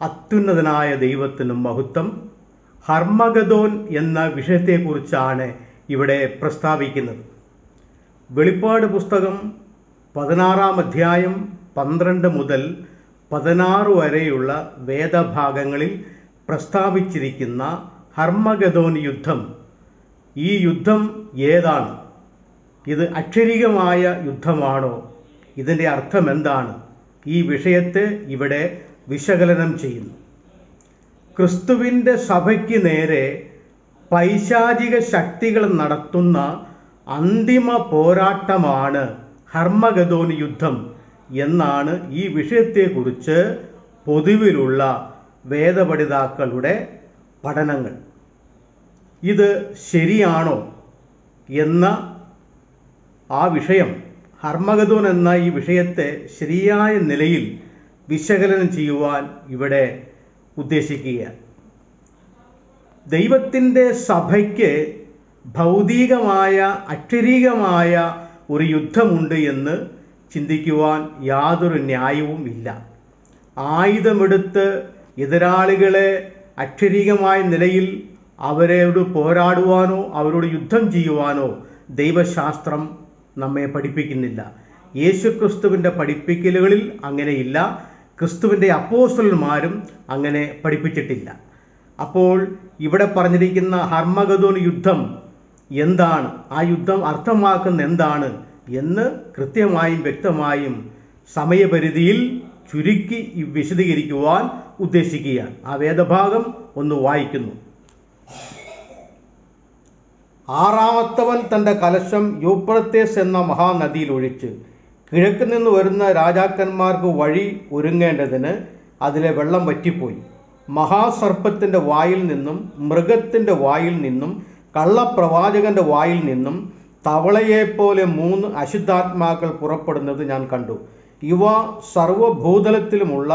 അത്യുന്നതനായ ദൈവത്തിനും മഹത്വം. ഹർമഗദോൻ എന്ന വിഷയത്തെക്കുറിച്ചാണ് ഇവിടെ പ്രസ്താവിക്കുന്നത്. വെളിപ്പാട് പുസ്തകം 16 അധ്യായം 12 മുതൽ 16 വരെയുള്ള വേദഭാഗങ്ങളിൽ പ്രസ്താവിച്ചിരിക്കുന്ന ഹർമഗദോൻ യുദ്ധം, ഈ യുദ്ധം ഏതാണ്? ഇത് അക്ഷരികമായ യുദ്ധമാണോ? ഇതിൻ്റെ അർത്ഥം എന്താണ്? ഈ വിഷയത്തെ ഇവിടെ വിശകലനം ചെയ്യുന്നു. ക്രിസ്തുവിൻ്റെ സഭയ്ക്ക് നേരെ പൈശാചിക ശക്തികൾ നടത്തുന്ന അന്തിമ പോരാട്ടമാണ് ഹർമഗദോൻ യുദ്ധം എന്നാണ് ഈ വിഷയത്തെക്കുറിച്ച് പൊതുവിലുള്ള വേദപഠിതാക്കളുടെ പഠനങ്ങൾ. ഇത് ശരിയാണോ എന്ന ആ വിഷയം, ഹർമഗദോൻ എന്ന ഈ വിഷയത്തെ ശരിയായ നിലയിൽ വിശകലനം ചെയ്യുവാൻ ഇവിടെ ഉദ്ദേശിക്കുകയാണ്. ദൈവത്തിൻ്റെ സഭയ്ക്ക് ഭൗതികമായ അക്ഷരീകമായ ഒരു യുദ്ധമുണ്ട് എന്ന് ചിന്തിക്കുവാൻ യാതൊരു ന്യായവും ഇല്ല. ആയുധമെടുത്ത് എതിരാളികളെ അക്ഷരീകമായ നിലയിൽ അവരോട് പോരാടുവാനോ അവരോട് യുദ്ധം ചെയ്യുവാനോ ദൈവശാസ്ത്രം നമ്മെ പഠിപ്പിക്കുന്നില്ല. യേശുക്രിസ്തുവിൻ്റെ പഠിപ്പിക്കലുകളിൽ അങ്ങനെയില്ല. ക്രിസ്തുവിൻ്റെ അപ്പോസ്തലന്മാരും അങ്ങനെ പഠിപ്പിച്ചിട്ടില്ല. അപ്പോൾ ഇവിടെ പറഞ്ഞിരിക്കുന്ന ഹർമഗദോൻ യുദ്ധം എന്താണ്, ആ യുദ്ധം അർത്ഥമാക്കുന്ന എന്താണ് എന്ന് കൃത്യമായും വ്യക്തമായും സമയപരിധിയിൽ ചുരുക്കി വിശദീകരിക്കുവാൻ ഉദ്ദേശിക്കുകയാണ്. ആ വേദഭാഗം ഒന്ന് വായിക്കുന്നു. ആറാമത്തവൻ തൻ്റെ കലശം യൂഫ്രട്ടീസ് എന്ന മഹാനദിയിൽ ഒഴിച്ച് കിഴക്ക് നിന്ന് വരുന്ന രാജാക്കന്മാർക്ക് വഴി ഒരുങ്ങേണ്ടതിന് അതിലെ വെള്ളം വറ്റിപ്പോയി. മഹാസർപ്പത്തിൻ്റെ വായിൽ നിന്നും മൃഗത്തിൻ്റെ വായിൽ നിന്നും കള്ളപ്രവാചകന്റെ വായിൽ നിന്നും തവളയെപ്പോലെ 3 അശുദ്ധാത്മാക്കൾ പുറപ്പെടുന്നത് ഞാൻ കണ്ടു. ഇവ സർവഭൂതലത്തിലുമുള്ള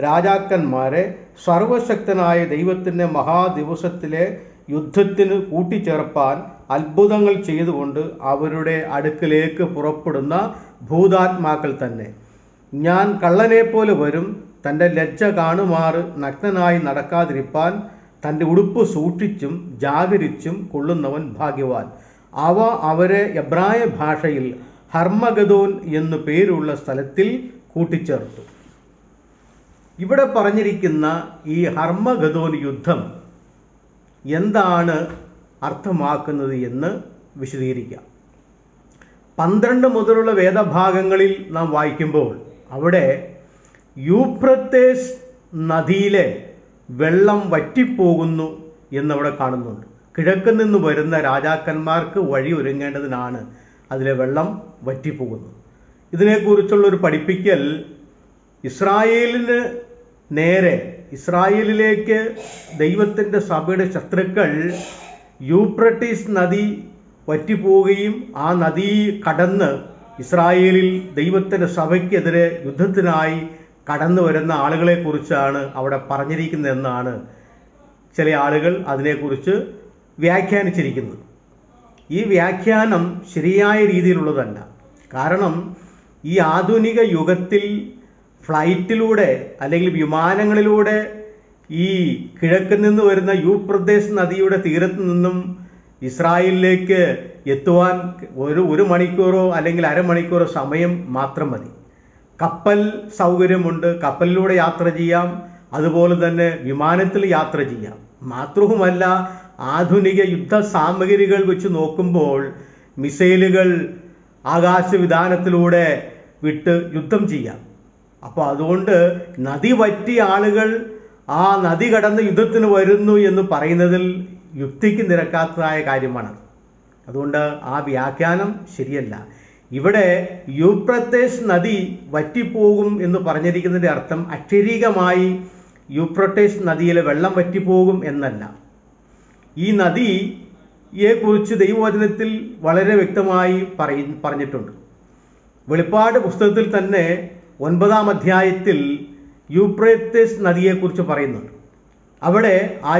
രാജാക്കന്മാരെ സർവശക്തനായ ദൈവത്തിൻ്റെ മഹാദിവസത്തിലെ യുദ്ധത്തിന് കൂട്ടിച്ചേർപ്പാൻ അത്ഭുതങ്ങൾ ചെയ്തുകൊണ്ട് അവരുടെ അടുക്കലേക്ക് പുറപ്പെടുന്ന ഭൂതാത്മാക്കൾ തന്നെ. ഞാൻ കള്ളനെപ്പോലെ വരും. തൻ്റെ ലജ്ജ കാണുമാറ് നഗ്നനായി നടക്കാതിരിപ്പാൻ തൻ്റെ ഉടുപ്പ് സൂക്ഷിച്ചും ജാഗരിച്ചും കൊള്ളുന്നവൻ ഭാഗ്യവാൻ. അവ അവരെ എബ്രായ ഭാഷയിൽ ഹർമഗദോൻ എന്നു പേരുള്ള സ്ഥലത്തിൽ കൂട്ടിച്ചേർത്തു. ഇവിടെ പറഞ്ഞിരിക്കുന്ന ഈ ഹർമഗദോൻ യുദ്ധം എന്താണ് അർത്ഥമാക്കുന്നത് എന്ന് വിശദീകരിക്കാം. 12 മുതലുള്ള വേദഭാഗങ്ങളിൽ നാം വായിക്കുമ്പോൾ അവിടെ യൂഫ്രട്ടീസ് നദിയിലെ വെള്ളം വറ്റിപ്പോകുന്നു എന്നവിടെ കാണുന്നുണ്ട്. കിഴക്ക് നിന്ന് വരുന്ന രാജാക്കന്മാർക്ക് വഴി ഒരുങ്ങേണ്ടതിനാണ് അതിലെ വെള്ളം വറ്റിപ്പോകുന്നത്. ഇതിനെക്കുറിച്ചുള്ളൊരു പഠിപ്പിക്കൽ ഇസ്രായേലിന് നേരെ, ഇസ്രായേലിലേക്ക് ദൈവത്തിൻ്റെ സഭയുടെ ശത്രുക്കൾ യൂഫ്രട്ടീസ് നദി വറ്റിപ്പോവുകയും ആ നദി കടന്ന് ഇസ്രായേലിൽ ദൈവത്തിൻ്റെ സഭയ്ക്കെതിരെ യുദ്ധത്തിനായി കടന്നു വരുന്ന ആളുകളെക്കുറിച്ചാണ് അവിടെ പറഞ്ഞിരിക്കുന്നതെന്നാണ് ചില ആളുകൾ അതിനെക്കുറിച്ച് വ്യാഖ്യാനിച്ചിരിക്കുന്നത്. ഈ വ്യാഖ്യാനം ശരിയായ രീതിയിലുള്ളതല്ല. കാരണം ഈ ആധുനിക യുഗത്തിൽ ഫ്ലൈറ്റിലൂടെ അല്ലെങ്കിൽ വിമാനങ്ങളിലൂടെ ഈ കിഴക്ക് നിന്ന് വരുന്ന യൂഫ്രട്ടീസ് നദിയുടെ തീരത്ത് നിന്നും ഇസ്രായേലിലേക്ക് എത്തുവാൻ ഒരു മണിക്കൂറോ അല്ലെങ്കിൽ അരമണിക്കൂറോ സമയം മാത്രം മതി. കപ്പൽ സൗകര്യമുണ്ട്, കപ്പലിലൂടെ യാത്ര ചെയ്യാം, അതുപോലെ തന്നെ വിമാനത്തിൽ യാത്ര ചെയ്യാം. മാത്രവുമല്ല, ആധുനിക യുദ്ധ സാമഗ്രികൾ വെച്ച് നോക്കുമ്പോൾ മിസൈലുകൾ ആകാശവിധാനത്തിലൂടെ വിട്ട് യുദ്ധം ചെയ്യാം. അപ്പോൾ അതുകൊണ്ട് നദി വറ്റിയ ആളുകൾ ആ നദി കടന്ന് യുദ്ധത്തിന് വരുന്നു എന്ന് പറയുന്നതിൽ യുക്തിക്ക് നിരക്കാത്തതായ കാര്യമാണ്. അതുകൊണ്ട് ആ വ്യാഖ്യാനം ശരിയല്ല. ഇവിടെ യൂഫ്രട്ടീസ് നദി വറ്റിപ്പോകും എന്ന് പറഞ്ഞിരിക്കുന്നതിൻ്റെ അർത്ഥം അക്ഷരീകമായി യൂഫ്രട്ടീസ് നദിയിലെ വെള്ളം വറ്റിപ്പോകും എന്നല്ല. ഈ നദിയെക്കുറിച്ച് ദൈവവചനത്തിൽ വളരെ വ്യക്തമായി പറഞ്ഞിട്ടുണ്ട്. വെളിപ്പാട് പുസ്തകത്തിൽ തന്നെ 9-ാം അധ്യായത്തിൽ യൂഫ്രട്ടീസ് നദിയെക്കുറിച്ച് പറയുന്നുണ്ട്. അവിടെ ആ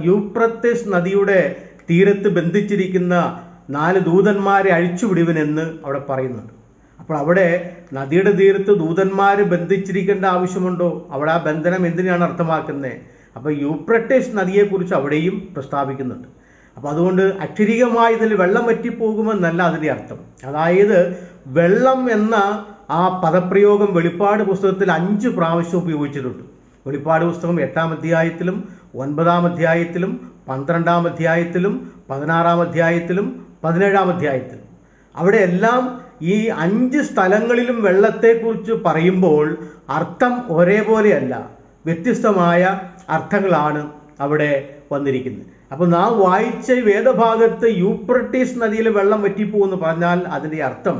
യൂഫ്രട്ടീസ് നദിയുടെ തീരത്ത് ബന്ധിച്ചിരിക്കുന്ന 4 ദൂതന്മാരെ അഴിച്ചുവിടുവനെന്ന് അവിടെ പറയുന്നുണ്ട്. അപ്പോൾ അവിടെ നദിയുടെ തീരത്ത് ദൂതന്മാർ ബന്ധിച്ചിരിക്കേണ്ട ആവശ്യമുണ്ടോ? അവിടെ ആ ബന്ധനം എന്തിനാണ് അർത്ഥമാക്കുന്നത്? അപ്പോൾ യൂഫ്രട്ടീസ് നദിയെക്കുറിച്ച് അവിടെയും പ്രസ്താവിക്കുന്നുണ്ട്. അപ്പോൾ അതുകൊണ്ട് അക്ഷരികമായി ഇതിൽ വെള്ളം വറ്റിപ്പോകുമെന്നല്ല അതിൻ്റെ അർത്ഥം. അതായത് വെള്ളം എന്ന ആ പദപ്രയോഗം വെളിപ്പാട് പുസ്തകത്തിൽ 5 പ്രാവശ്യം ഉപയോഗിച്ചിട്ടുണ്ട്. വെളിപ്പാട് പുസ്തകം 8-ാം അധ്യായത്തിലും 9-ാം അധ്യായത്തിലും 12-ാം അധ്യായത്തിലും 16-ാം അധ്യായത്തിലും 17-ാം അധ്യായത്തിലും അവിടെ എല്ലാം ഈ 5 സ്ഥലങ്ങളിലും വെള്ളത്തെക്കുറിച്ച് പറയുമ്പോൾ അർത്ഥം ഒരേപോലെയല്ല, വ്യത്യസ്തമായ അർത്ഥങ്ങളാണ് അവിടെ വന്നിരിക്കുന്നത്. അപ്പോൾ നാം വായിച്ച വേദഭാഗത്ത് യൂഫ്രട്ടീസ് നദിയിൽ വെള്ളം വറ്റിപ്പോകുമെന്ന് പറഞ്ഞാൽ അതിൻ്റെ അർത്ഥം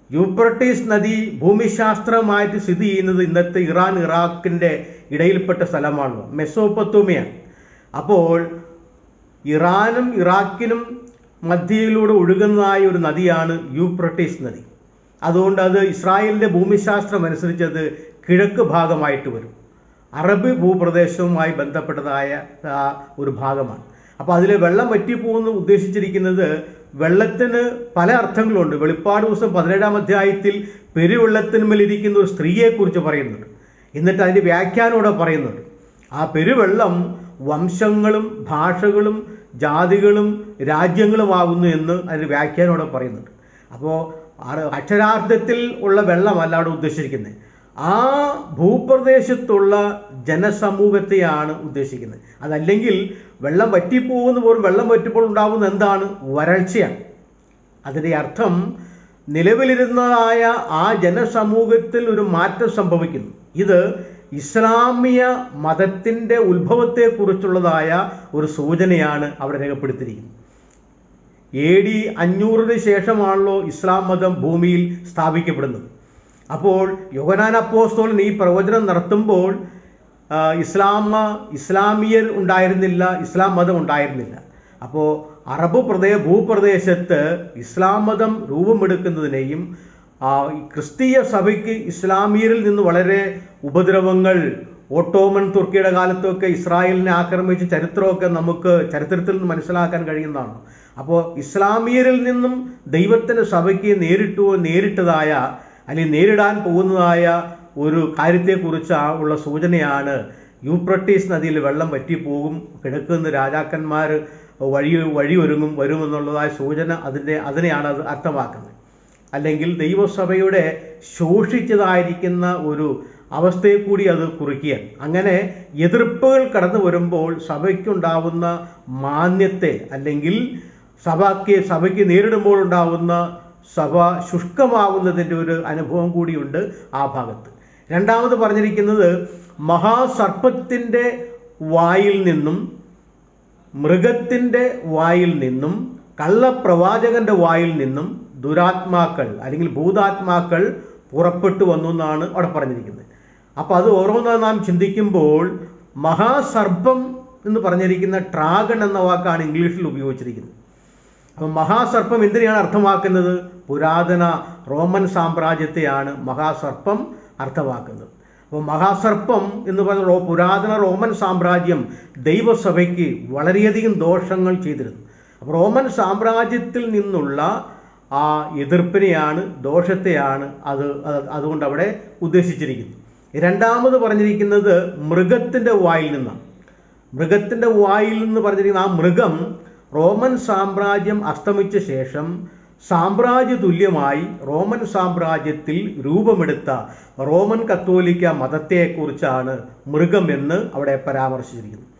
യൂഫ്രട്ടീസ് നദി ഭൂമിശാസ്ത്രമായിട്ട് സ്ഥിതി ചെയ്യുന്നത് ഇന്നത്തെ ഇറാൻ ഇറാഖിൻ്റെ ഇടയിൽപ്പെട്ട സ്ഥലമാണല്ലോ, മെസോപ്പൊത്തോമിയ. അപ്പോൾ ഇറാനും ഇറാഖിനും മധ്യയിലൂടെ ഒഴുകുന്നതായ ഒരു നദിയാണ് യൂഫ്രട്ടീസ് നദി. അതുകൊണ്ട് അത് ഇസ്രായേലിൻ്റെ ഭൂമിശാസ്ത്രം അനുസരിച്ച് അത് കിഴക്ക് ഭാഗമായിട്ട് വരും. അറബ് ഭൂപ്രദേശവുമായി ബന്ധപ്പെട്ടതായ ഒരു ഭാഗമാണ്. അപ്പോൾ അതിൽ വെള്ളം വറ്റിപ്പോകുന്നു ഉദ്ദേശിച്ചിരിക്കുന്നത് വെള്ളത്തിന് പല അർത്ഥങ്ങളുണ്ട്. വെളിപ്പാട് ദിവസം 17-ാം അധ്യായത്തിൽ പെരുവെള്ളത്തിന്മേലിരിക്കുന്ന ഒരു സ്ത്രീയെക്കുറിച്ച് പറയുന്നുണ്ട്. എന്നിട്ട് അതിൻ്റെ വ്യാഖ്യാനോടെ പറയുന്നുണ്ട്. ആ പെരുവെള്ളം വംശങ്ങളും ഭാഷകളും ജാതികളും രാജ്യങ്ങളുമാകുന്നു എന്ന് അതിൻ്റെ വ്യാഖ്യാനോടെ പറയുന്നുണ്ട്. അപ്പോൾ അക്ഷരാർത്ഥത്തിൽ ഉള്ള വെള്ളമല്ല അവിടെ ഉദ്ദേശിച്ചിരിക്കുന്നത്, ആ ഭൂപ്രദേശത്തുള്ള ജനസമൂഹത്തെയാണ് ഉദ്ദേശിക്കുന്നത്. അതല്ലെങ്കിൽ വെള്ളം വറ്റിപ്പോകുന്ന പോലും വെള്ളം വറ്റിപ്പോൾ ഉണ്ടാകുന്ന എന്താണ്? വരൾച്ചയാണ്. അതിൻ്റെ അർത്ഥം നിലവിലിരുന്നതായ ആ ജനസമൂഹത്തിൽ ഒരു മാറ്റം സംഭവിക്കുന്നു. ഇത് ഇസ്ലാമിയ മതത്തിൻ്റെ ഉത്ഭവത്തെക്കുറിച്ചുള്ളതായ ഒരു സൂചനയാണ് അവിടെ രേഖപ്പെടുത്തിയിരിക്കുന്നത്. AD 500 ശേഷമാണല്ലോ ഇസ്ലാം മതം ഭൂമിയിൽ സ്ഥാപിക്കപ്പെടുന്നത്. അപ്പോൾ യോഹന്നാൻ അപ്പോസ്തലൻ ഈ പ്രവചനം നടത്തുമ്പോൾ ഇസ്ലാമിയർ ഉണ്ടായിരുന്നില്ല, ഇസ്ലാം മതം ഉണ്ടായിരുന്നില്ല. അപ്പോൾ അറബ് ഭൂപ്രദേശത്ത് ഇസ്ലാം മതം രൂപമെടുക്കുന്നതിനെയും ക്രിസ്തീയ സഭയ്ക്ക് ഇസ്ലാമിയരിൽ നിന്ന് വളരെ ഉപദ്രവങ്ങൾ, ഓട്ടോമൻ തുർക്കിയുടെ കാലത്തൊക്കെ ഇസ്രായേലിനെ ആക്രമിച്ച ചരിത്രമൊക്കെ നമുക്ക് ചരിത്രത്തിൽ നിന്ന് മനസ്സിലാക്കാൻ കഴിയുന്നതാണ്. അപ്പോൾ ഇസ്ലാമിയരിൽ നിന്നും ദൈവത്തിൻ്റെ സഭയ്ക്ക് നേരിട്ടതായ അല്ലെങ്കിൽ നേരിടാൻ പോകുന്നതായ ഒരു കാര്യത്തെക്കുറിച്ച് ഉള്ള സൂചനയാണ് യൂഫ്രട്ടീസ് നദിയിൽ വെള്ളം വറ്റിപ്പോകും, കിഴക്കുന്ന രാജാക്കന്മാർ വഴിയൊരുങ്ങും വരുമെന്നുള്ളതായ സൂചന അതിനെയാണ് അത് അർത്ഥമാക്കുന്നത്. അല്ലെങ്കിൽ ദൈവസഭയുടെ ശോഷിച്ചതായിരിക്കുന്ന ഒരു അവസ്ഥയെ കൂടി അത് കുറിക്കുകയാണ്. അങ്ങനെ എതിർപ്പുകൾ കടന്നു വരുമ്പോൾ സഭയ്ക്കുണ്ടാവുന്ന മാന്യത്തെ അല്ലെങ്കിൽ സഭയ്ക്ക് നേരിടുമ്പോൾ ഉണ്ടാവുന്ന സഭ ശുഷ്കമാവുന്നതിൻ്റെ ഒരു അനുഭവം കൂടിയുണ്ട് ആ ഭാഗത്ത്. രണ്ടാമത് പറഞ്ഞിരിക്കുന്നത് മഹാസർപ്പത്തിൻ്റെ വായിൽ നിന്നും മൃഗത്തിൻ്റെ വായിൽ നിന്നും കള്ളപ്രവാചകന്റെ വായിൽ നിന്നും ദുരാത്മാക്കൾ അല്ലെങ്കിൽ ഭൂതാത്മാക്കൾ പുറപ്പെട്ടു വന്നു എന്നാണ് അവിടെ പറഞ്ഞിരിക്കുന്നത്. അപ്പോൾ അത് ഓരോന്നായി നാം ചിന്തിക്കുമ്പോൾ മഹാസർപ്പം എന്ന് പറഞ്ഞിരിക്കുന്ന ഡ്രാഗൺ എന്ന വാക്കാണ് ഇംഗ്ലീഷിൽ ഉപയോഗിച്ചിരിക്കുന്നത്. അപ്പം മഹാസർപ്പം എന്തിനാണ് അർത്ഥമാക്കുന്നത്? പുരാതന റോമൻ സാമ്രാജ്യത്തെയാണ് മഹാസർപ്പം അർത്ഥമാക്കുന്നത്. അപ്പോൾ മഹാസർപ്പം എന്ന് പറയുന്ന പുരാതന റോമൻ സാമ്രാജ്യം ദൈവസഭയ്ക്ക് വളരെയധികം ദോഷങ്ങൾ ചെയ്തിരുന്നു. അപ്പോൾ റോമൻ സാമ്രാജ്യത്തിൽ നിന്നുള്ള ആ എതിർപ്പിനെയാണ്, ദോഷത്തെയാണ് അതുകൊണ്ട് അവിടെ ഉദ്ദേശിച്ചിരിക്കുന്നത്. രണ്ടാമത് പറഞ്ഞിരിക്കുന്നത് മൃഗത്തിൻ്റെ വായിൽ നിന്നാണ്. മൃഗത്തിൻ്റെ വായിൽ നിന്ന് പറഞ്ഞിരിക്കുന്ന ആ മൃഗം റോമൻ സാമ്രാജ്യം അസ്തമിച്ച ശേഷം സാമ്രാജ്യ തുല്യമായി റോമൻ സാമ്രാജ്യത്തിൽ രൂപമെടുത്ത റോമൻ കത്തോലിക്ക മതത്തെക്കുറിച്ചാണ് മൃഗം എന്ന് അവിടെ പരാമർശിച്ചിരിക്കുന്നത്.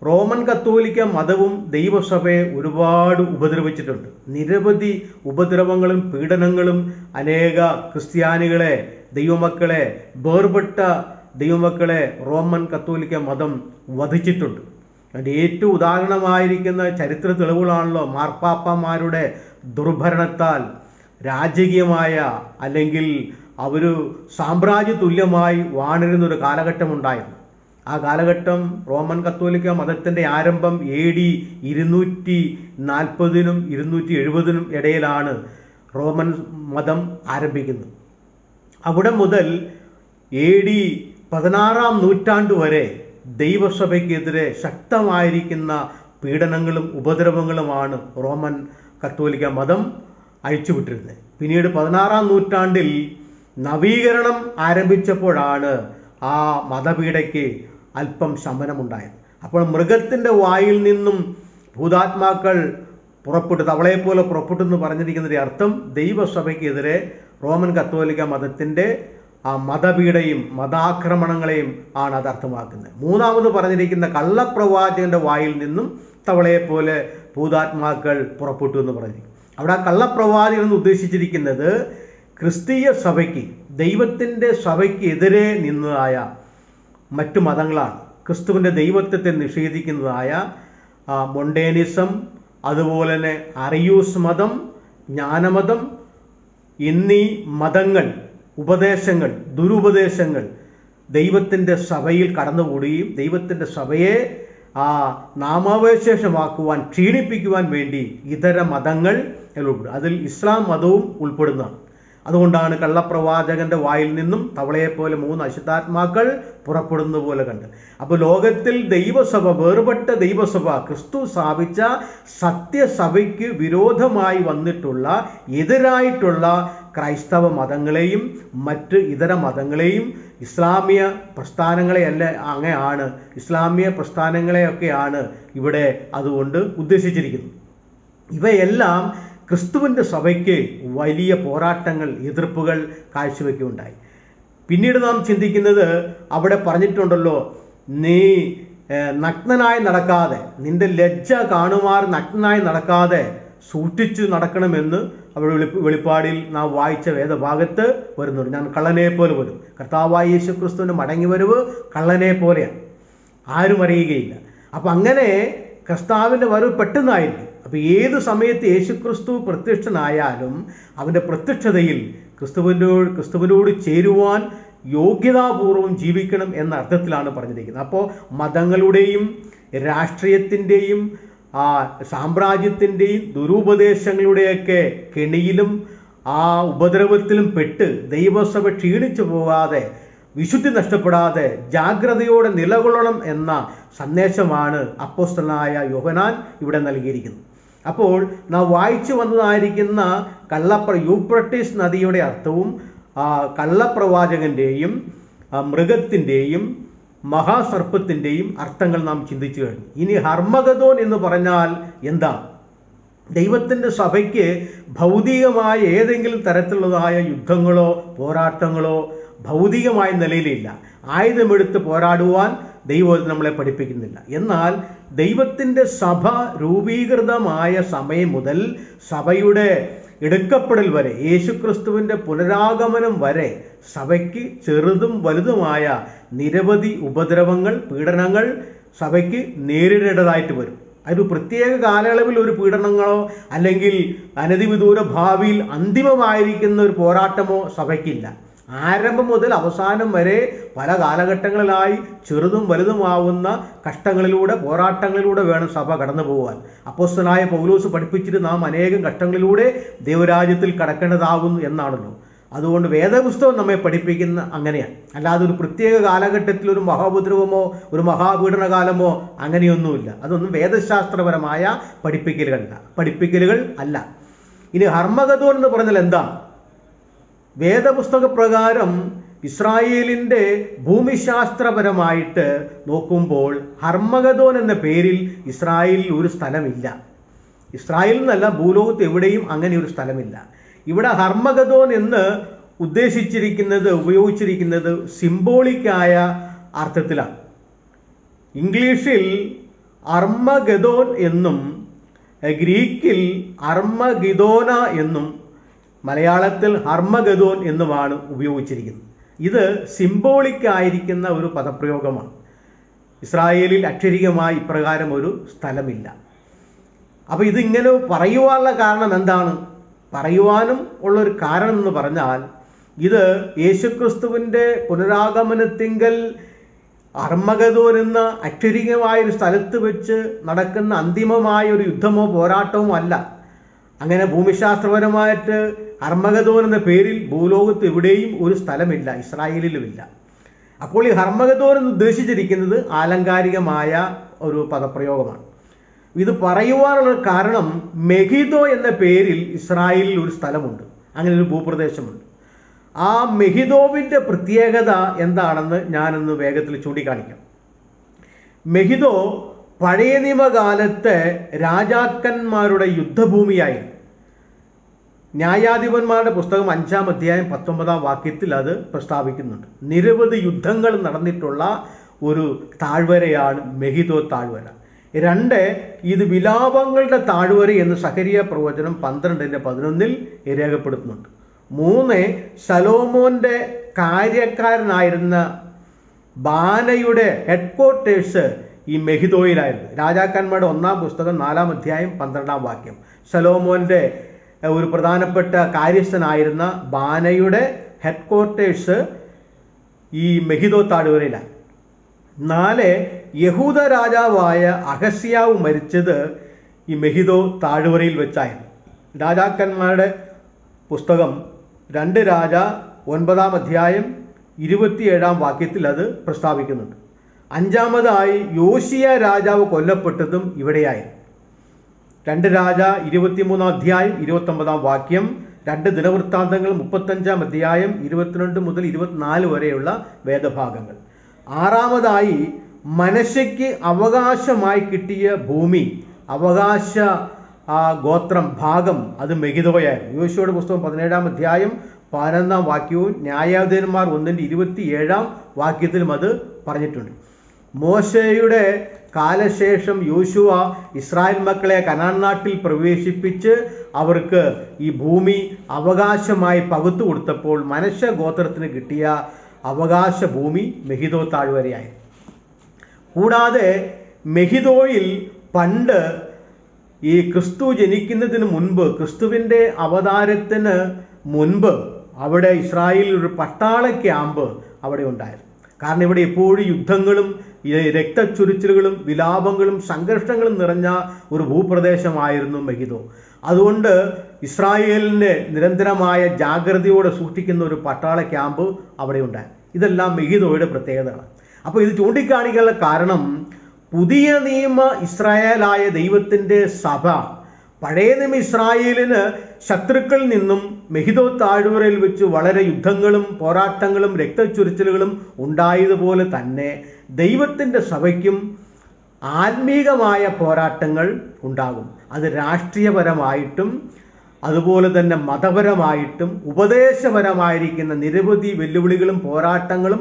റോമൻ കത്തോലിക്ക മതവും ദൈവസഭയെ ഒരുപാട് ഉപദ്രവിച്ചിട്ടുണ്ട്. നിരവധി ഉപദ്രവങ്ങളും പീഡനങ്ങളും അനേക ക്രിസ്ത്യാനികളെ, ദൈവമക്കളെ, വേർപെട്ട ദൈവമക്കളെ റോമൻ കത്തോലിക്ക മതം വധിച്ചിട്ടുണ്ട്. അതിൻ്റെ ഏറ്റവും ഉദാഹരണമായിരിക്കുന്ന ചരിത്ര തെളിവുകളാണല്ലോ മാർപ്പാപ്പമാരുടെ ദുർഭരണത്താൽ രാജകീയമായ അല്ലെങ്കിൽ അവർ സാമ്രാജ്യ തുല്യമായി വാണിരുന്നൊരു കാലഘട്ടമുണ്ടായിരുന്നു. ആ കാലഘട്ടം റോമൻ കത്തോലിക്ക മതത്തിൻ്റെ ആരംഭം AD 240 270 ഇടയിലാണ് റോമൻ മതം ആരംഭിക്കുന്നത്. അവിടെ മുതൽ AD 16-ാം നൂറ്റാണ്ട് വരെ ദൈവസഭയ്ക്കെതിരെ ശക്തമായിരിക്കുന്ന പീഡനങ്ങളും ഉപദ്രവങ്ങളുമാണ് റോമൻ കത്തോലിക്ക മതം അഴിച്ചുവിട്ടിരുന്നത്. പിന്നീട് 16-ാം നൂറ്റാണ്ടിൽ നവീകരണം ആരംഭിച്ചപ്പോഴാണ് ആ മതപീഡയ്ക്ക് അല്പം ശമനമുണ്ടായത്. അപ്പോൾ മൃഗത്തിൻ്റെ വായിൽ നിന്നും ഭൂതാത്മാക്കൾ പുറപ്പെട്ടു, തവളയെപ്പോലെ പുറപ്പെട്ടു എന്ന് പറഞ്ഞിരിക്കുന്നതിൻ്റെ അർത്ഥം ദൈവസഭയ്ക്കെതിരെ റോമൻ കത്തോലിക്ക മതത്തിൻ്റെ ആ മതപീഡയും മതാക്രമണങ്ങളെയും ആണ് അത് അർത്ഥമാക്കുന്നത്. മൂന്നാമത് പറഞ്ഞിരിക്കുന്ന കള്ളപ്രവാചകന്റെ വായിൽ നിന്നും തവളയെപ്പോലെ ഭൂതാത്മാക്കൾ പുറപ്പെട്ടു എന്ന് പറഞ്ഞിരിക്കും. അവിടെ ആ കള്ളപ്രവാചകൻ എന്ന് ഉദ്ദേശിച്ചിരിക്കുന്നത് ക്രിസ്തീയ സഭയ്ക്ക്, ദൈവത്തിൻ്റെ സഭയ്ക്ക് എതിരെ നിന്നതായ മറ്റു മതങ്ങളാണ്. ക്രിസ്തുവിൻ്റെ ദൈവത്വത്തെ നിഷേധിക്കുന്നതായ മൊണ്ടേനിസം, അതുപോലെ തന്നെ അറിയൂസ് മതം, ജ്ഞാനമതം എന്നീ മതങ്ങൾ, ഉപദേശങ്ങൾ, ദുരുപദേശങ്ങൾ ദൈവത്തിൻ്റെ സഭയിൽ കടന്നുകൂടുകയും ദൈവത്തിൻ്റെ സഭയെ നാമാവശേഷമാക്കുവാൻ, ക്ഷീണിപ്പിക്കുവാൻ വേണ്ടി ഇതര മതങ്ങൾ ഉൾപ്പെടും. അതിൽ ഇസ്ലാം മതവും ഉൾപ്പെടുന്നതാണ്. അതുകൊണ്ടാണ് കള്ളപ്രവാചകന്റെ വായിൽ നിന്നും തവളയെപ്പോലെ 3 അശുദ്ധാത്മാക്കൾ പുറപ്പെടുന്ന പോലെ കണ്ട്. അപ്പോൾ ലോകത്തിൽ ദൈവസഭ, വേർപെട്ട ദൈവസഭ, ക്രിസ്തു സ്ഥാപിച്ച സത്യസഭയ്ക്ക് വിരോധമായി വന്നിട്ടുള്ള, എതിരായിട്ടുള്ള ക്രൈസ്തവ മതങ്ങളെയും മറ്റ് ഇതര മതങ്ങളെയും ഇസ്ലാമിയ പ്രസ്ഥാനങ്ങളെയല്ല അങ്ങനെയാണ്, ഇസ്ലാമിയ പ്രസ്ഥാനങ്ങളെയൊക്കെയാണ് ഇവിടെ അതുകൊണ്ട് ഉദ്ദേശിച്ചിരിക്കുന്നത്. ഇവയെല്ലാം ക്രിസ്തുവിൻ്റെ സഭയ്ക്ക് വലിയ പോരാട്ടങ്ങൾ, എതിർപ്പുകൾ കാഴ്ചവെക്കുകയുണ്ടായി. പിന്നീട് നാം ചിന്തിക്കുന്നത്, അവിടെ പറഞ്ഞിട്ടുണ്ടല്ലോ, നീ നഗ്നനായി നടക്കാതെ, നിന്റെ ലജ്ജ കാണുമാർ നഗ്നനായി നടക്കാതെ സൂക്ഷിച്ചു നടക്കണമെന്ന് അവിടെ വെളിപ്പാടിൽ നാം വായിച്ച വേദഭാഗത്ത് വരുന്നുണ്ട്. ഞാൻ കള്ളനെ പോലെ വരും. കർത്താവായ യേശു ക്രിസ്തുവിൻ്റെ മടങ്ങി വരവ് കള്ളനെ പോലെയാണ്, ആരും അറിയുകയില്ല. അപ്പം അങ്ങനെ കർത്താവിൻ്റെ വരവ് പെട്ടെന്നായിരിക്കും. അപ്പോൾ ഏത് സമയത്ത് യേശുക്രിസ്തു പ്രത്യക്ഷനായാലും അവൻ്റെ പ്രത്യക്ഷതയിൽ ക്രിസ്തുവിനോട് ചേരുവാൻ യോഗ്യതാപൂർവം ജീവിക്കണം എന്ന അർത്ഥത്തിലാണ് പറഞ്ഞിരിക്കുന്നത്. അപ്പോൾ മതങ്ങളുടെയും രാഷ്ട്രീയത്തിൻ്റെയും സാമ്രാജ്യത്തിൻ്റെയും ദുരുപദേശങ്ങളുടെയൊക്കെ കെണിയിലും ഉപദ്രവത്തിലും പെട്ട് ദൈവസഭ ക്ഷീണിച്ചു പോകാതെ, വിശുദ്ധി നഷ്ടപ്പെടാതെ ജാഗ്രതയോടെ നിലകൊള്ളണം എന്ന സന്ദേശമാണ് അപ്പോസ്തലനായ യോഹന്നാൻ ഇവിടെ നൽകിയിരിക്കുന്നത്. അപ്പോൾ നാം വായിച്ചു വന്നതായിരിക്കുന്ന യൂഫ്രട്ടീസ് നദിയുടെ അർത്ഥവും കള്ളപ്രവാചകന്റെയും മൃഗത്തിൻ്റെയും മഹാസർപ്പത്തിൻ്റെയും അർത്ഥങ്ങൾ നാം ചിന്തിച്ചു കഴിഞ്ഞു. ഇനി ഹർമഗദോൻ എന്ന് പറഞ്ഞാൽ എന്താണ്? ദൈവത്തിൻ്റെ സഭയ്ക്ക് ഭൗതികമായ ഏതെങ്കിലും തരത്തിലുള്ളതായ യുദ്ധങ്ങളോ പോരാട്ടങ്ങളോ ഭൗതികമായ നിലയിലില്ല. ആയുധമെടുത്ത് പോരാടുവാൻ ദൈവം നമ്മളെ പഠിപ്പിക്കുന്നില്ല. എന്നാൽ ദൈവത്തിൻ്റെ സഭ രൂപീകൃതമായ സമയം മുതൽ സഭയുടെ എടുക്കപ്പെടൽ വരെ, യേശുക്രിസ്തുവിൻ്റെ പുനരാഗമനം വരെ സഭയ്ക്ക് ചെറുതും വലുതുമായ നിരവധി ഉപദ്രവങ്ങൾ, പീഡനങ്ങൾ സഭയ്ക്ക് നേരിടേണ്ടതായിട്ട് വരും. ഒരു പ്രത്യേക കാലയളവിൽ ഒരു പീഡനങ്ങളോ അല്ലെങ്കിൽ അനധിവിദൂര ഭാവിയിൽ അന്തിമമായിരിക്കുന്ന ഒരു പോരാട്ടമോ സഭയ്ക്കില്ല. ആരംഭം മുതൽ അവസാനം വരെ പല കാലഘട്ടങ്ങളിലായി ചെറുതും വലുതുമാവുന്ന കഷ്ടങ്ങളിലൂടെ, പോരാട്ടങ്ങളിലൂടെ വേണം സഭ കടന്നു പോകാൻ. അപ്പോസ്തലനായ പൗലോസ് പഠിപ്പിച്ചിട്ട് നാം അനേകം കഷ്ടങ്ങളിലൂടെ ദൈവരാജ്യത്തിൽ കടക്കേണ്ടതാകുന്നു എന്നാണല്ലോ. അതുകൊണ്ട് വേദപുസ്തകം നമ്മെ പഠിപ്പിക്കുന്ന അങ്ങനെയാണ്. അല്ലാതെ ഒരു പ്രത്യേക കാലഘട്ടത്തിൽ ഒരു മഹാഉപദ്രവമോ ഒരു മഹാപീഡനകാലമോ അങ്ങനെയൊന്നുമില്ല. അതൊന്നും വേദശാസ്ത്രപരമായ പഠിപ്പിക്കലുകൾ അല്ല. ഇനി ഹർമഗദോൻ എന്ന് പറഞ്ഞാൽ എന്താണ്? വേദപുസ്തക പ്രകാരം ഇസ്രായേലിൻ്റെ ഭൂമിശാസ്ത്രപരമായിട്ട് നോക്കുമ്പോൾ ഹർമഗദോൻ എന്ന പേരിൽ ഇസ്രായേലിൽ ഒരു സ്ഥലമില്ല. ഇസ്രായേലിൽ നിന്നല്ല, ഭൂലോകത്ത് എവിടെയും അങ്ങനെ ഒരു സ്ഥലമില്ല. ഇവിടെ ഹർമഗദോൻ എന്ന് ഉപയോഗിച്ചിരിക്കുന്നത് സിംബോളിക്കായ അർത്ഥത്തിലാണ്. ഇംഗ്ലീഷിൽ അർമഗദോൻ എന്നും ഗ്രീക്കിൽ അർമഗിദോന എന്നും മലയാളത്തിൽ ഹർമഗദോൻ എന്നുമാണ് ഉപയോഗിച്ചിരിക്കുന്നത്. ഇത് സിംബോളിക്കായിരിക്കുന്ന ഒരു പദപ്രയോഗമാണ്. ഇസ്രായേലിൽ അക്ഷരികമായി ഇപ്രകാരം ഒരു സ്ഥലമില്ല. അപ്പോൾ ഇതിങ്ങനെ പറയുവാനുള്ള കാരണം എന്താണ്? പറയുവാനും ഉള്ളൊരു കാരണം എന്ന് പറഞ്ഞാൽ, ഇത് യേശുക്രിസ്തുവിൻ്റെ പുനരാഗമനത്തിങ്കൽ അർമഗദോൻ എന്ന അക്ഷരികമായൊരു സ്ഥലത്ത് വെച്ച് നടക്കുന്ന അന്തിമമായ ഒരു യുദ്ധമോ പോരാട്ടമോ അല്ല. അങ്ങനെ ഭൂമിശാസ്ത്രപരമായിട്ട് ഹർമഗദോൻ എന്ന പേരിൽ ഭൂലോകത്ത് എവിടെയും ഒരു സ്ഥലമില്ല, ഇസ്രായേലിലുമില്ല. അപ്പോൾ ഈ ഹർമഗദോൻ എന്ന് ഉദ്ദേശിച്ചിരിക്കുന്നത് ആലങ്കാരികമായ ഒരു പദപ്രയോഗമാണ്. ഇത് പറയുവാനുള്ള കാരണം മെഹിദോ എന്ന പേരിൽ ഇസ്രായേലിൽ ഒരു സ്ഥലമുണ്ട്, അങ്ങനെ ഒരു ഭൂപ്രദേശമുണ്ട്. ആ മെഹിദോവിൻ്റെ പ്രത്യേകത എന്താണെന്ന് ഞാനൊന്ന് വേഗത്തിൽ ചൂണ്ടിക്കാണിക്കാം. മെഹിദോ പഴയ നിയമകാലത്തെ രാജാക്കന്മാരുടെ യുദ്ധഭൂമിയായിരുന്നു. ന്യായാധിപന്മാരുടെ പുസ്തകം 5-ാം അധ്യായം 19-ാം വാക്യത്തിൽ അത് പ്രസ്താവിക്കുന്നുണ്ട്. നിരവധി യുദ്ധങ്ങൾ നടന്നിട്ടുള്ള ഒരു താഴ്വരയാണ് മെഹിദോ താഴ്വര. 2, ഇത് വിലാപങ്ങളുടെ താഴ്വര എന്ന് സഖരിയ പ്രവചനം 12:11 രേഖപ്പെടുത്തുന്നുണ്ട്. 3, ശലോമോന്റെ കാര്യക്കാരനായിരുന്ന ബാനയുടെ ഹെഡ്ക്വാർട്ടേഴ്സ് ഈ മെഹിദോയിലായിരുന്നു. രാജാക്കന്മാരുടെ 1-ാം പുസ്തകം 4-ാം അധ്യായം 12-ാം വാക്യം. ശലോമോന്റെ ഒരു പ്രധാനപ്പെട്ട കാര്യസ്ഥനായിരുന്ന ബാനയുടെ ഹെഡ്ക്വാർട്ടേഴ്സ് ഈ മെഹിദോ താഴ്വരയിലാണ്. 4, യഹൂദ രാജാവായ അഹസ്യാവ് മരിച്ചത് ഈ മെഹിദോ താഴ്വരയിൽ വെച്ചായിരുന്നു. രാജാക്കന്മാരുടെ പുസ്തകം 2 രാജ 9-ാം അധ്യായം 27-ാം വാക്യത്തിൽ അത് പ്രസ്താവിക്കുന്നുണ്ട്. 5-മതായി യോശിയ രാജാവ് കൊല്ലപ്പെട്ടതും ഇവിടെയായിരുന്നു. 2 രാജ 23-ാം അധ്യായം 29-ാം വാക്യം, 2 ദിനവൃത്താന്തങ്ങൾ 35-ാം അധ്യായം 22 മുതൽ 24 വരെയുള്ള വേദഭാഗങ്ങൾ. 6-മതായി മനശ്ശെക്ക് അവകാശമായി കിട്ടിയ ഭൂമി, അവകാശ ഗോത്രം ഭാഗം, അത് മെഹിദോയായിരുന്നു. യോശുവയുടെ പുസ്തകം 17-ാം അധ്യായം 11-ാം വാക്യവും ന്യായാധിപന്മാർ 1-27-ാം വാക്യത്തിലും അത് പറഞ്ഞിട്ടുണ്ട്. മോശയുടെ കാലശേഷം യോശുവ ഇസ്രായേൽ മക്കളെ കനാൻ നാട്ടിൽ പ്രവേശിപ്പിച്ച് അവർക്ക് ഈ ഭൂമി അവകാശമായി പകുത്തു കൊടുത്തപ്പോൾ മനശ്ശെ ഗോത്രത്തിന് കിട്ടിയ അവകാശ ഭൂമി മെഹിദോ താഴ്വരയായിരുന്നു. കൂടാതെ മെഹിദോയിൽ പണ്ട് ഈ ക്രിസ്തു ജനിക്കുന്നതിന് മുൻപ്, ക്രിസ്തുവിൻ്റെ അവതാരത്തിന് മുൻപ് അവിടെ ഇസ്രായേലിൽ ഒരു പട്ടാള ക്യാമ്പ് അവിടെ ഉണ്ടായിരുന്നു. കാരണം ഇവിടെ എപ്പോഴും യുദ്ധങ്ങളും രക്തച്ചൊരിച്ചിലുകളും വിലാപങ്ങളും സംഘർഷങ്ങളും നിറഞ്ഞ ഒരു ഭൂപ്രദേശമായിരുന്നു മെഹിദോ. അതുകൊണ്ട് ഇസ്രായേലിൻ്റെ നിരന്തരമായ ജാഗ്രതയോടെ സൂക്ഷിക്കുന്ന ഒരു പട്ടാള ക്യാമ്പ് അവിടെ ഉണ്ടായി. ഇതെല്ലാം മെഹിദോയുടെ പ്രത്യേകതകളാണ്. അപ്പോൾ ഇത് ചൂണ്ടിക്കാണിക്കാനുള്ള കാരണം പുതിയ നിയമ ഇസ്രായേലായ ദൈവത്തിൻ്റെ സഭ പഴയ നിയമ ഇസ്രായേലിന് ശത്രുക്കളിൽ നിന്നും മെഹിദോ താഴ്വരയിൽ വെച്ച് വളരെ യുദ്ധങ്ങളും പോരാട്ടങ്ങളും രക്തച്ചൊരിച്ചിലുകളും ഉണ്ടായതുപോലെ തന്നെ ദൈവത്തിൻ്റെ സഭയ്ക്കും ആത്മീകമായ പോരാട്ടങ്ങൾ ഉണ്ടാകും. അത് രാഷ്ട്രീയപരമായിട്ടും അതുപോലെ തന്നെ മതപരമായിട്ടും ഉപദേശപരമായിരിക്കുന്ന നിരവധി വെല്ലുവിളികളും പോരാട്ടങ്ങളും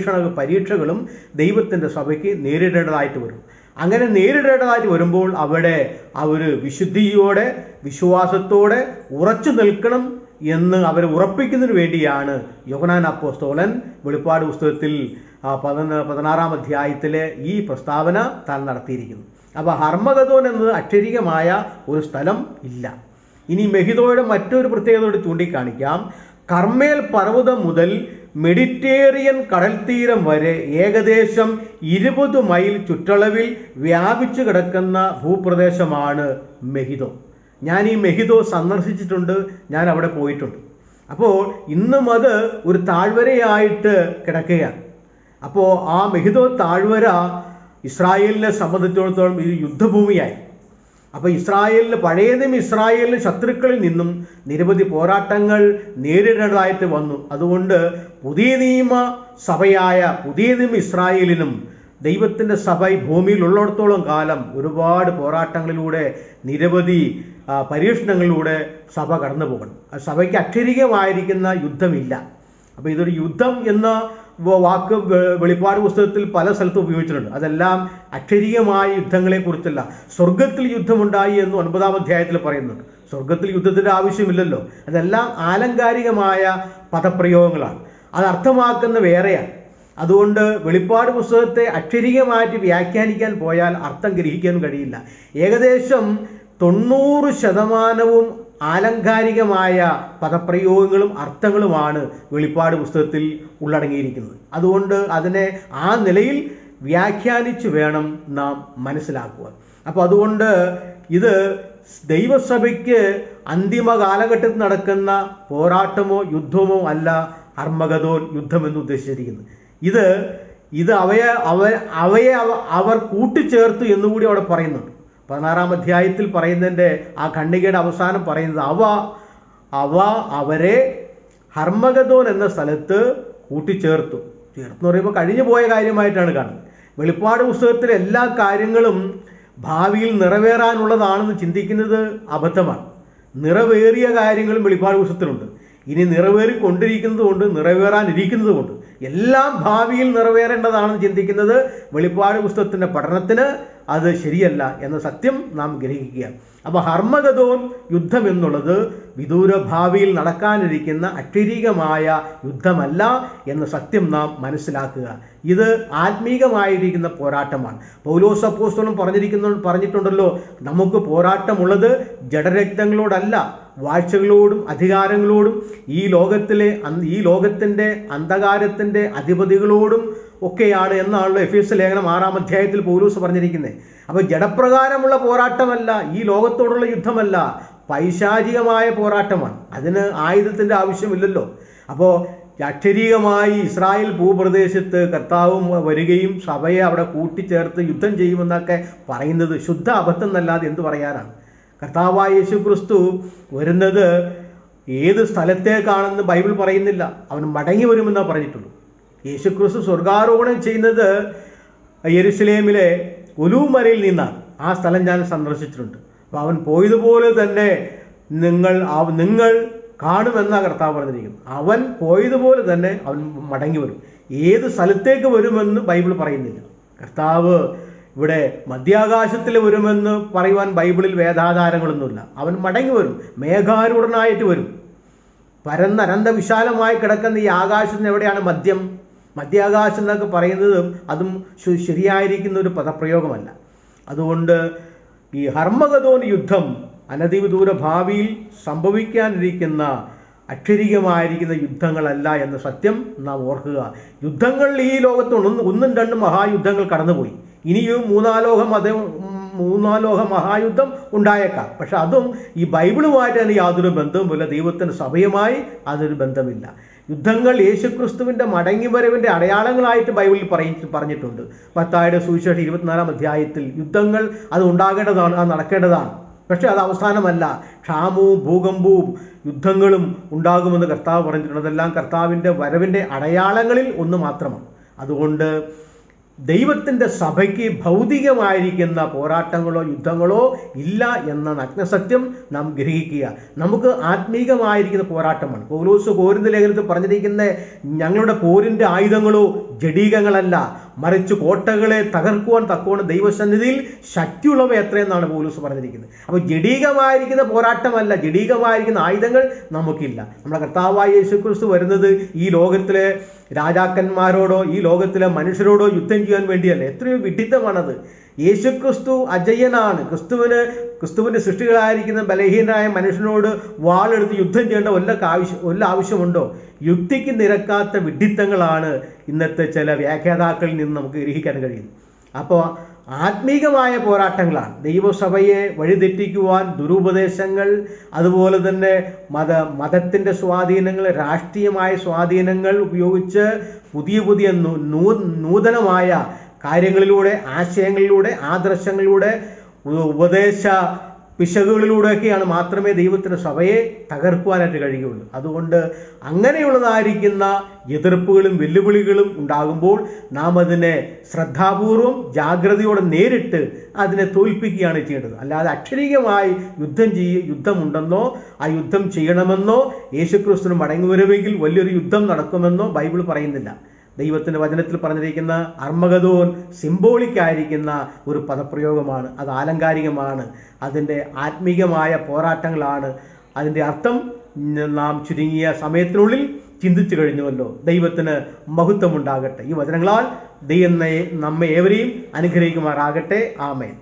പരീക്ഷകളും ദൈവത്തിൻ്റെ സഭയ്ക്ക് നേരിടേണ്ടതായിട്ട് വരും. അങ്ങനെ നേരിടേണ്ടതായിട്ട് വരുമ്പോൾ അവിടെ അവർ വിശുദ്ധിയോടെ വിശ്വാസത്തോടെ ഉറച്ചു നിൽക്കണം എന്ന് അവരെ ഉറപ്പിക്കുന്നതിന് വേണ്ടിയാണ് യോഹന്നാൻ അപ്പോസ്തലൻ വെളിപ്പാട് പുസ്തകത്തിൽ 16-ാം അധ്യായത്തിലെ ഈ പ്രസ്താവന താൻ നടത്തിയിരിക്കുന്നു. അപ്പോൾ ഹർമഗദോൻ എന്നത് അക്ഷരികമായ ഒരു സ്ഥലം ഇല്ല. ഇനി മെഹിദോയുടെ മറ്റൊരു പ്രത്യേകതയോട് ചൂണ്ടിക്കാണിക്കാം. കർമ്മേൽ പർവ്വതം മുതൽ മെഡിറ്ററേനിയൻ കടൽത്തീരം വരെ ഏകദേശം 20 മൈൽ ചുറ്റളവിൽ വ്യാപിച്ചു കിടക്കുന്ന ഭൂപ്രദേശമാണ് മെഹിദോ. ഞാൻ ഈ മെഹിദോ സന്ദർശിച്ചിട്ടുണ്ട്, ഞാൻ അവിടെ പോയിട്ടുണ്ട്. അപ്പോൾ ഇന്നും അത് ഒരു താഴ്വരയായിട്ട് കിടക്കുകയാണ്. അപ്പോൾ ആ മെഹിദോ താഴ്വര ഇസ്രായേലിനെ സംബന്ധിച്ചിടത്തോളം ഇത് യുദ്ധഭൂമിയായി. അപ്പോൾ പഴയ നിയമ ഇസ്രായേലിന് ശത്രുക്കളിൽ നിന്നും നിരവധി പോരാട്ടങ്ങൾ നേരിടേണ്ടതായിട്ട് വന്നു. അതുകൊണ്ട് പുതിയ നിയമ സഭയായ പുതിയ നിയമ ഇസ്രായേലിനും ദൈവത്തിൻ്റെ സഭ ഭൂമിയിലുള്ളിടത്തോളം കാലം ഒരുപാട് പോരാട്ടങ്ങളിലൂടെ നിരവധി പരീക്ഷണങ്ങളിലൂടെ സഭ കടന്നു പോകണം. സഭയ്ക്ക് അക്ഷരികമായിരിക്കുന്ന യുദ്ധമില്ല. അപ്പോൾ ഇതൊരു യുദ്ധം എന്ന വാക്ക് വെളിപ്പാട് പുസ്തകത്തിൽ പല സ്ഥലത്തും ഉപയോഗിച്ചിട്ടുണ്ട്. അതെല്ലാം അക്ഷരീയമായ യുദ്ധങ്ങളെക്കുറിച്ചല്ല. സ്വർഗത്തിൽ യുദ്ധമുണ്ടായി എന്ന് 9-ാം അധ്യായത്തിൽ പറയുന്നുണ്ട്. സ്വർഗത്തിൽ യുദ്ധത്തിൻ്റെ ആവശ്യമില്ലല്ലോ. അതെല്ലാം ആലങ്കാരികമായ പദപ്രയോഗങ്ങളാണ്. അത് അർത്ഥമാക്കുന്ന വേറെയാണ്. അതുകൊണ്ട് വെളിപ്പാട് പുസ്തകത്തെ അക്ഷരീയമായിട്ട് വ്യാഖ്യാനിക്കാൻ പോയാൽ അർത്ഥം ഗ്രഹിക്കാൻ കഴിയില്ല. ഏകദേശം 90% ആലങ്കാരികമായ പദപ്രയോഗങ്ങളും അർത്ഥങ്ങളുമാണ് വെളിപ്പാട് പുസ്തകത്തിൽ ഉള്ളടങ്ങിയിരിക്കുന്നത്. അതുകൊണ്ട് അതിനെ ആ നിലയിൽ വ്യാഖ്യാനിച്ച് വേണം നാം മനസ്സിലാക്കുവാൻ. അപ്പോൾ അതുകൊണ്ട് ഇത് ദൈവസഭയ്ക്ക് അന്തിമ കാലഘട്ടത്തിൽ നടക്കുന്ന പോരാട്ടമോ യുദ്ധമോ അല്ല ഹർമഗദോൻ യുദ്ധമെന്ന് ഉദ്ദേശിച്ചിരിക്കുന്നത്. ഇത് ഇത് അവയെ അവർ കൂട്ടിച്ചേർത്തു എന്നുകൂടി അവിടെ പറയുന്നുണ്ട്. 16-ാം അധ്യായത്തിൽ പറയുന്നതിൻ്റെ ആ ഖണ്ഡികയുടെ അവസാനം പറയുന്നത് അവരെ ഹർമഗദോൻ എന്ന സ്ഥലത്ത് കൂട്ടിച്ചേർത്തു. ചേർത്തെന്ന് പറയുമ്പോൾ കഴിഞ്ഞു പോയ കാര്യമായിട്ടാണ് കാണുന്നത്. വെളിപ്പാട് പുസ്തകത്തിലെ എല്ലാ കാര്യങ്ങളും ഭാവിയിൽ നിറവേറാനുള്ളതാണെന്ന് ചിന്തിക്കുന്നത് അബദ്ധമാണ്. നിറവേറിയ കാര്യങ്ങളും വെളിപ്പാട് പുസ്തകത്തിലുണ്ട്. ഇനി നിറവേറിക്കൊണ്ടിരിക്കുന്നത് കൊണ്ട്, നിറവേറാനിരിക്കുന്നത് കൊണ്ട്, എല്ലാം ഭാവിയിൽ നിറവേറേണ്ടതാണെന്ന് ചിന്തിക്കുന്നത് വെളിപ്പാട് പുസ്തകത്തിൻ്റെ പഠനത്തിന് അത് ശരിയല്ല എന്ന സത്യം നാം ഗ്രഹിക്കുക. അപ്പോൾ ഹർമഗദോൻ യുദ്ധം എന്നുള്ളത് വിദൂര ഭാവിയിൽ നടക്കാനിരിക്കുന്ന അക്ഷരീകമായ യുദ്ധമല്ല എന്ന സത്യം നാം മനസ്സിലാക്കുക. ഇത് ആത്മീകമായിരിക്കുന്ന പോരാട്ടമാണ്. പൗലോസ് അപ്പോസ്തലൻ പറഞ്ഞിട്ടുണ്ടല്ലോ, നമുക്ക് പോരാട്ടമുള്ളത് ജഡരക്തങ്ങളോടല്ല, വാഴ്ചകളോടും അധികാരങ്ങളോടും ഈ ലോകത്തിൻ്റെ അന്ധകാരത്തിൻ്റെ അധിപതികളോടും ഒക്കെയാണ് എന്നാണല്ലോ എഫേസ്യ ലേഖനം 6-ാം അധ്യായത്തിൽ പൗലോസ് പറഞ്ഞിരിക്കുന്നത്. അപ്പോൾ ജഡപ്രകാരമുള്ള പോരാട്ടമല്ല, ഈ ലോകത്തോടുള്ള യുദ്ധമല്ല, പൈശാചികമായ പോരാട്ടമാണ്. അതിന് ആയുധത്തിൻ്റെ ആവശ്യമില്ലല്ലോ. അപ്പോൾ അക്ഷരീകമായി ഇസ്രായേൽ ഭൂപ്രദേശത്ത് കർത്താവ് വരികയും സഭയെ അവിടെ കൂട്ടിച്ചേർത്ത് യുദ്ധം ചെയ്യുമെന്നൊക്കെ പറയുന്നത് ശുദ്ധ അബദ്ധം എന്നല്ലാതെ എന്ത് പറയാനാണ്? കർത്താവായ യേശു ക്രിസ്തു വരുന്നത് ഏത് സ്ഥലത്തേക്കാണെന്ന് ബൈബിൾ പറയുന്നില്ല. അവൻ മടങ്ങി വരുമെന്നാണ് പറഞ്ഞിട്ടുള്ളൂ. യേശു ക്രിസ്തു സ്വർഗാരോഹണം ചെയ്യുന്നത് യെരുശലേമിലെ ഒലീവ് മലയിൽ നിന്നാണ്. ആ സ്ഥലം ഞാൻ സന്ദർശിച്ചിട്ടുണ്ട്. അപ്പോൾ അവൻ പോയതുപോലെ തന്നെ നിങ്ങൾ കാണുമെന്നാണ് കർത്താവ് പറഞ്ഞിരിക്കുന്നത്. അവൻ പോയതുപോലെ തന്നെ അവൻ മടങ്ങി വരും. ഏത് സ്ഥലത്തേക്ക് വരുമെന്ന് ബൈബിൾ പറയുന്നില്ല. കർത്താവ് ഇവിടെ മധ്യാകാശത്തിൽ വരുമെന്ന് പറയുവാൻ ബൈബിളിൽ വേദാധാരങ്ങളൊന്നുമില്ല. അവൻ മടങ്ങി വരും, മേഘാരൂഢനായിട്ട് വരും. പരന്ന അനന്തവിശാലമായി കിടക്കുന്ന ഈ ആകാശത്തിന് എവിടെയാണ് മധ്യാകാശം എന്നൊക്കെ പറയുന്നതും അതും ശരിയായിരിക്കുന്ന ഒരു പദപ്രയോഗമല്ല. അതുകൊണ്ട് ഈ ഹർമഗദോൻ യുദ്ധം അനധിവിദൂര ഭാവിയിൽ സംഭവിക്കാനിരിക്കുന്ന അക്ഷരീകമായിരിക്കുന്ന യുദ്ധങ്ങളല്ല എന്ന സത്യം നാം ഓർക്കുക. യുദ്ധങ്ങൾ ഈ ലോകത്ത് ഒന്നും രണ്ടും മഹായുദ്ധങ്ങൾ കടന്നുപോയി. ഇനിയും മൂന്നാലോക മഹായുദ്ധം ഉണ്ടായേക്കാം. പക്ഷെ അതും ഈ ബൈബിളുമായിട്ട് തന്നെ യാതൊരു ബന്ധവുമില്ല. ദൈവത്തിൻ്റെ സഭയുമായി അതൊരു ബന്ധമില്ല. യുദ്ധങ്ങൾ യേശുക്രിസ്തുവിൻ്റെ മടങ്ങിവരവിൻ്റെ അടയാളങ്ങളായിട്ട് ബൈബിളിൽ പറഞ്ഞിട്ടുണ്ട്. മത്തായിയുടെ സുവിശേഷം 24-ാം അധ്യായത്തിൽ യുദ്ധങ്ങൾ അത് ഉണ്ടാകേണ്ടതാണ്, അത് നടക്കേണ്ടതാണ്. പക്ഷെ അത് അവസാനമല്ല. ക്ഷാമവും ഭൂകമ്പവും യുദ്ധങ്ങളും ഉണ്ടാകുമെന്ന് കർത്താവ് പറഞ്ഞിട്ടുണ്ട്. അതെല്ലാം കർത്താവിൻ്റെ വരവിൻ്റെ അടയാളങ്ങളിൽ ഒന്ന് മാത്രമാണ്. അതുകൊണ്ട് ദൈവത്തിൻ്റെ സഭയ്ക്ക് ഭൗതികമായിരിക്കുന്ന പോരാട്ടങ്ങളോ യുദ്ധങ്ങളോ ഇല്ല എന്ന നഗ്നസത്യം നാം ഗ്രഹിക്കുക. നമുക്ക് ആത്മീകമായിരിക്കുന്ന പോരാട്ടമാണ്. പൗലോസ് കോരിന്ത് ലേഖനത്തിൽ പറഞ്ഞിരിക്കുന്ന ഞങ്ങളുടെ പോരിൻ്റെ ആയുധങ്ങളോ ജഡീകങ്ങളല്ല, മറിച്ച് കോട്ടകളെ തകർക്കുവാൻ തക്കവണ്ണം ദൈവസന്നിധിയിൽ ശക്തിയുള്ളവ എത്രയെന്നാണ് പൗലോസ് പറഞ്ഞിരിക്കുന്നത്. അപ്പോൾ ജഡീകമായിരിക്കുന്ന പോരാട്ടമല്ല, ജഡീകമായിരിക്കുന്ന ആയുധങ്ങൾ നമുക്കില്ല. നമ്മുടെ കർത്താവായ യേശുക്രിസ്തു വരുന്നത് ഈ ലോകത്തിലെ രാജാക്കന്മാരോടോ ഈ ലോകത്തിലെ മനുഷ്യരോടോ യുദ്ധം ചെയ്യാൻ വേണ്ടിയല്ല. എത്രയോ വിഡിത്തമാണത്. യേശുക്രിസ്തു അജയ്യനാണ്. ക്രിസ്തുവിൻ്റെ സൃഷ്ടികളായിരിക്കുന്ന ബലഹീനനായ മനുഷ്യനോട് വാളെടുത്ത് യുദ്ധം ചെയ്യേണ്ട വല്ല ആവശ്യമുണ്ടോ? യുക്തിക്ക് നിരക്കാത്ത വിഡിത്തങ്ങളാണ് ഇന്നത്തെ ചില വ്യാഖ്യാതാക്കളിൽ നിന്ന് നമുക്ക് ഗ്രഹിക്കാൻ കഴിയുന്നത്. അപ്പോൾ ആത്മീകമായ പോരാട്ടങ്ങളാണ്. ദൈവസഭയെ വഴിതെറ്റിക്കുവാൻ ദുരുപദേശങ്ങൾ, അതുപോലെ തന്നെ മതത്തിൻ്റെ സ്വാധീനങ്ങൾ, രാഷ്ട്രീയമായ സ്വാധീനങ്ങൾ ഉപയോഗിച്ച് പുതിയ നൂതനമായ കാര്യങ്ങളിലൂടെ, ആശയങ്ങളിലൂടെ, ആദർശങ്ങളിലൂടെ, ഉപദേശ പിശകുകളിലൂടെയൊക്കെയാണ് മാത്രമേ ദൈവത്തിൻ്റെ സഭയെ തകർക്കുവാനായിട്ട് കഴിയുള്ളൂ. അതുകൊണ്ട് അങ്ങനെയുള്ളതായിരിക്കുന്ന എതിർപ്പുകളും വെല്ലുവിളികളും ഉണ്ടാകുമ്പോൾ നാം അതിനെ ശ്രദ്ധാപൂർവം ജാഗ്രതയോടെ നേരിട്ട് അതിനെ തോൽപ്പിക്കുകയാണ് ചെയ്യേണ്ടത്. അല്ലാതെ അക്ഷരീകമായി യുദ്ധമുണ്ടെന്നോ ആ യുദ്ധം ചെയ്യണമെന്നോ യേശുക്രിസ്തുവിന് മടങ്ങി വരുമെങ്കിൽ വലിയൊരു യുദ്ധം നടക്കുമെന്നോ ബൈബിൾ പറയുന്നില്ല. ദൈവത്തിൻ്റെ വചനത്തിൽ പറഞ്ഞിരിക്കുന്ന അർമഗദോൻ സിംബോളിക്കായിരിക്കുന്ന ഒരു പദപ്രയോഗമാണ്. അത് ആലങ്കാരികമാണ്. അതിൻ്റെ ആത്മീകമായ പോരാട്ടങ്ങളാണ്. അതിൻ്റെ അർത്ഥം നാം ചുരുങ്ങിയ സമയത്തിനുള്ളിൽ ചിന്തിച്ചു കഴിഞ്ഞുവല്ലോ. ദൈവത്തിന് മഹത്വമുണ്ടാകട്ടെ. ഈ വചനങ്ങളാൽ ദൈവം നമ്മെ ഏവരെയും അനുഗ്രഹിക്കുമാറാകട്ടെ. ആമേൻ.